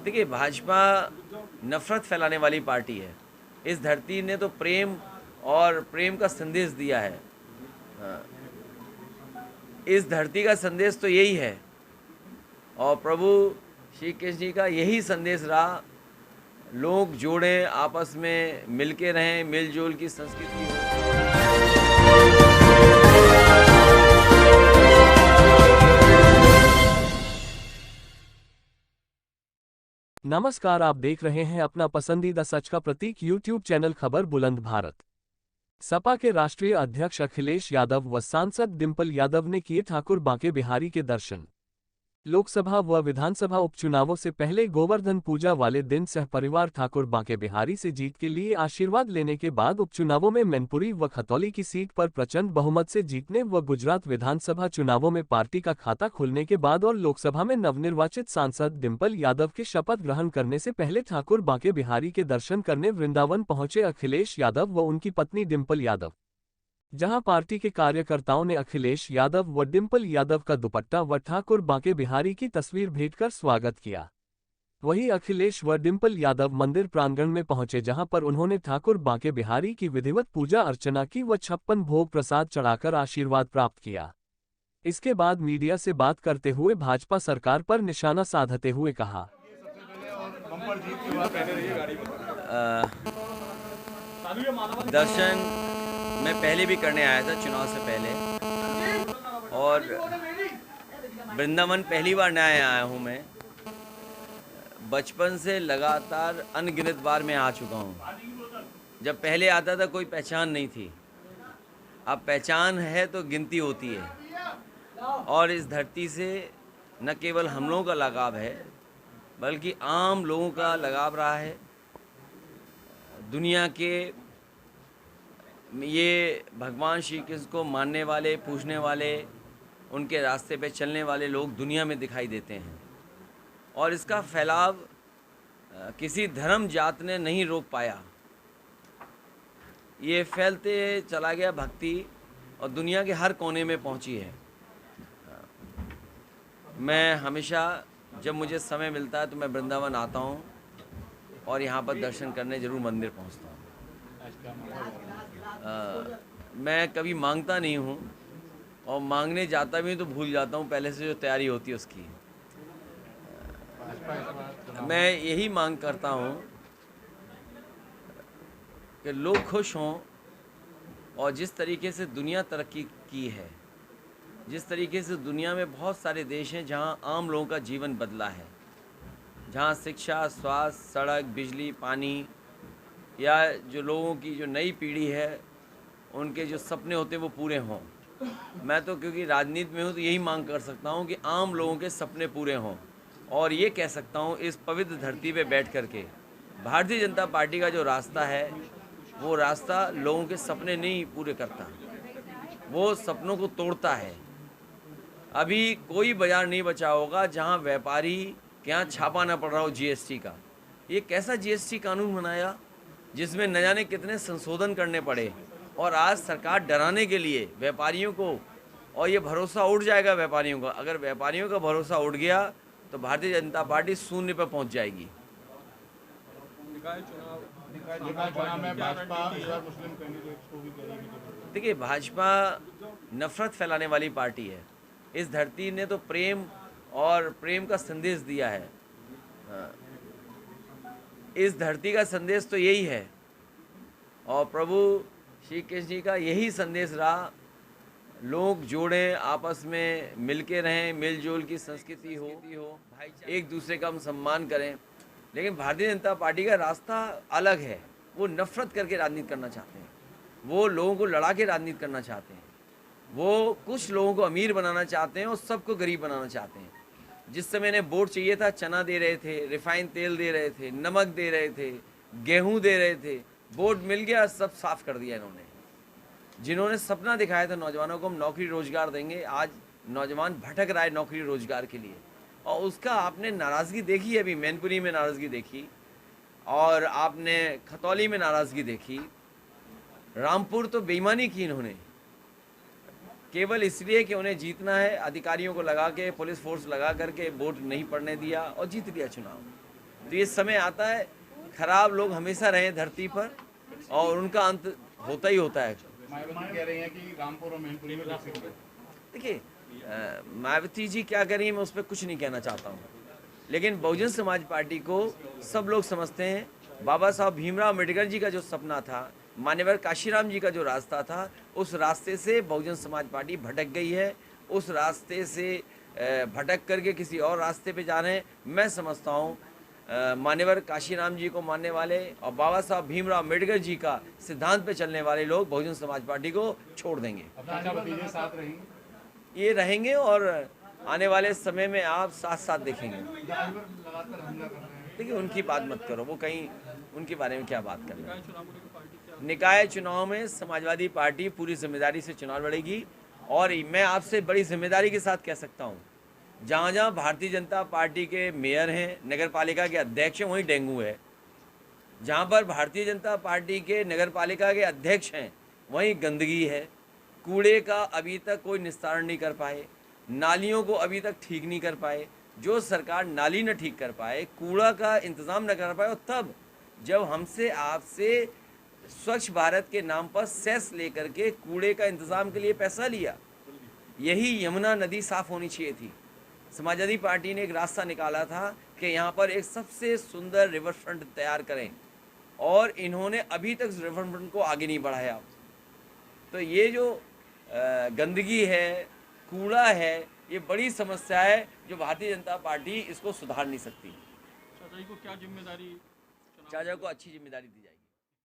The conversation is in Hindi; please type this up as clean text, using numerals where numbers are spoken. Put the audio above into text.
देखिए, भाजपा नफरत फैलाने वाली पार्टी है। इस धरती ने तो प्रेम और प्रेम का संदेश दिया है। इस धरती का संदेश तो यही है और प्रभु श्री कृष्ण जी का यही संदेश रहा, लोग जोड़ें, आपस में मिलके रहें, मिलजुल की संस्कृति हो। नमस्कार, आप देख रहे हैं अपना पसंदीदा सच का प्रतीक यूट्यूब चैनल खबर बुलंद भारत। सपा के राष्ट्रीय अध्यक्ष अखिलेश यादव व सांसद डिंपल यादव ने किए ठाकुर बांके बिहारी के दर्शन। लोकसभा व विधानसभा उपचुनावों से पहले गोवर्धन पूजा वाले दिन सहपरिवार ठाकुर बांके बिहारी से जीत के लिए आशीर्वाद लेने के बाद उपचुनावों में मैनपुरी व खतौली की सीट पर प्रचंड बहुमत से जीतने व गुजरात विधानसभा चुनावों में पार्टी का खाता खुलने के बाद और लोकसभा में नवनिर्वाचित सांसद डिंपल यादव के शपथ ग्रहण करने से पहले ठाकुर बांके बिहारी के दर्शन करने वृंदावन पहुंचे अखिलेश यादव व उनकी पत्नी डिंपल यादव, जहां पार्टी के कार्यकर्ताओं ने अखिलेश यादव व डिंपल यादव का दुपट्टा व ठाकुर बांके बिहारी की तस्वीर भेंटकर स्वागत किया। वहीं अखिलेश व डिंपल यादव मंदिर प्रांगण में पहुंचे, जहां पर उन्होंने ठाकुर बांके बिहारी की विधिवत पूजा अर्चना की व 56 भोग प्रसाद चढ़ाकर आशीर्वाद प्राप्त किया। इसके बाद मीडिया से बात करते हुए भाजपा सरकार पर निशाना साधते हुए कहा, दर्शन मैं पहले भी करने आया था चुनाव से पहले, और वृंदावन पहली बार नया आया हूँ। मैं बचपन से लगातार अनगिनत बार मैं आ चुका हूँ। जब पहले आता था कोई पहचान नहीं थी, अब पहचान है तो गिनती होती है। और इस धरती से न केवल हम लोगों का लगाव है बल्कि आम लोगों का लगाव रहा है। दुनिया के ये भगवान श्री कृष्ण को मानने वाले, पूजने वाले, उनके रास्ते पे चलने वाले लोग दुनिया में दिखाई देते हैं और इसका फैलाव किसी धर्म जात ने नहीं रोक पाया। ये फैलते चला गया भक्ति और दुनिया के हर कोने में पहुंची है। मैं हमेशा जब मुझे समय मिलता है तो मैं वृंदावन आता हूं और यहाँ पर दर्शन करने ज़रूर मंदिर पहुँचता हूँ। मैं कभी मांगता नहीं हूँ और मांगने जाता भी तो भूल जाता हूँ पहले से जो तैयारी होती है उसकी। मैं यही मांग करता हूँ कि लोग खुश हों और जिस तरीके से दुनिया तरक्की की है, जिस तरीके से दुनिया में बहुत सारे देश हैं जहाँ आम लोगों का जीवन बदला है, जहाँ शिक्षा, स्वास्थ्य, सड़क, बिजली, पानी, या जो लोगों की जो नई पीढ़ी है उनके जो सपने होते हैं वो पूरे हों। मैं तो क्योंकि राजनीति में हूँ तो यही मांग कर सकता हूँ कि आम लोगों के सपने पूरे हों। और ये कह सकता हूँ इस पवित्र धरती पे बैठ कर के, भारतीय जनता पार्टी का जो रास्ता है वो रास्ता लोगों के सपने नहीं पूरे करता, वो सपनों को तोड़ता है। अभी कोई बाज़ार नहीं बचा होगा जहाँ व्यापारी के यहाँ छापा ना पड़ रहा हो जीएसटी का। ये कैसा जीएसटी कानून बनाया जिसमें न जाने कितने संशोधन करने पड़े, और आज सरकार डराने के लिए व्यापारियों को, और ये भरोसा उड़ जाएगा व्यापारियों का। अगर व्यापारियों का भरोसा उड़ गया तो भारतीय जनता पार्टी शून्य पर पहुंच जाएगी। देखिए, भाजपा नफरत फैलाने वाली पार्टी है। इस धरती ने तो प्रेम और प्रेम का संदेश दिया है। इस धरती का संदेश तो यही है और प्रभु श्री कृष्ण जी का यही संदेश रहा, लोग जोड़ें, आपस में मिलके रहें, मिलजुल की संस्कृति हो, एक दूसरे का हम सम्मान करें। लेकिन भारतीय जनता पार्टी का रास्ता अलग है। वो नफरत करके राजनीति करना चाहते हैं, वो लोगों को लड़ा के राजनीति करना चाहते हैं, वो कुछ लोगों को अमीर बनाना चाहते हैं और सबको गरीब बनाना चाहते हैं। जिस समय इन्हें वोट चाहिए था, चना दे रहे थे, रिफाइंड तेल दे रहे थे, नमक दे रहे थे, गेहूं दे रहे थे। वोट मिल गया, सब साफ कर दिया इन्होंने। जिन्होंने सपना दिखाया था नौजवानों को हम नौकरी रोजगार देंगे, आज नौजवान भटक रहा है नौकरी रोजगार के लिए। और उसका आपने नाराज़गी देखी, अभी मैनपुरी में नाराज़गी देखी और आपने खतौली में नाराज़गी देखी। रामपुर तो बेईमानी की इन्होंने, केवल इसलिए कि उन्हें जीतना है, अधिकारियों को लगा के, पुलिस फोर्स लगा करके वोट नहीं पड़ने दिया और जीत लिया चुनाव। तो ये समय आता है, खराब लोग हमेशा रहे धरती पर और उनका अंत होता ही होता है। मायावती कह रही हैं कि रामपुर और मैनपुरी में फिक्सिंग है। देखिए, मायावती जी क्या करेंगी मैं उस पर कुछ नहीं कहना चाहता हूँ, लेकिन बहुजन समाज पार्टी को सब लोग समझते हैं। बाबा साहब भीमराव अम्बेडकर जी का जो सपना था, मान्यवर काशीराम जी का जो रास्ता था, उस रास्ते से बहुजन समाज पार्टी भटक गई है। उस रास्ते से भटक करके किसी और रास्ते पे जा रहे हैं। मैं समझता हूँ मान्यवर काशीराम जी को मानने वाले और बाबा साहब भीमराव अम्बेडकर जी का सिद्धांत पे चलने वाले लोग बहुजन समाज पार्टी को छोड़ देंगे। भतीजे साथ रहेंगे, ये रहेंगे और आने वाले समय में आप साथ साथ देखेंगे। लगातार हमला कर रहे हैं। देखिए, उनकी बात मत करो, वो कहीं उनके बारे में क्या बात कर रहे हैं। निकाय चुनाव में समाजवादी पार्टी पूरी जिम्मेदारी से चुनाव लड़ेगी और मैं आपसे बड़ी जिम्मेदारी के साथ कह सकता हूँ, जहाँ जहाँ भारतीय जनता पार्टी के मेयर हैं, नगर पालिका के अध्यक्ष हैं, वहीं डेंगू है। जहाँ पर भारतीय जनता पार्टी के नगर पालिका के अध्यक्ष हैं, वहीं गंदगी है। कूड़े का अभी तक कोई निस्तारण नहीं कर पाए, नालियों को अभी तक ठीक नहीं कर पाए। जो सरकार नाली न ठीक कर पाए, कूड़ा का इंतज़ाम न कर पाए, और तब जब हमसे आपसे स्वच्छ भारत के नाम पर सेस लेकर के कूड़े का इंतज़ाम के लिए पैसा लिया, यही यमुना नदी साफ़ होनी चाहिए थी। समाजवादी पार्टी ने एक रास्ता निकाला था कि यहाँ पर एक सबसे सुंदर रिवर फ्रंट तैयार करें, और इन्होंने अभी तक रिवर फ्रंट को आगे नहीं बढ़ाया। तो ये जो गंदगी है, कूड़ा है, ये बड़ी समस्या है जो भारतीय जनता पार्टी इसको सुधार नहीं सकती। चाचा जी को क्या जिम्मेदारी, चाचा को अच्छी जिम्मेदारी दी जाएगी।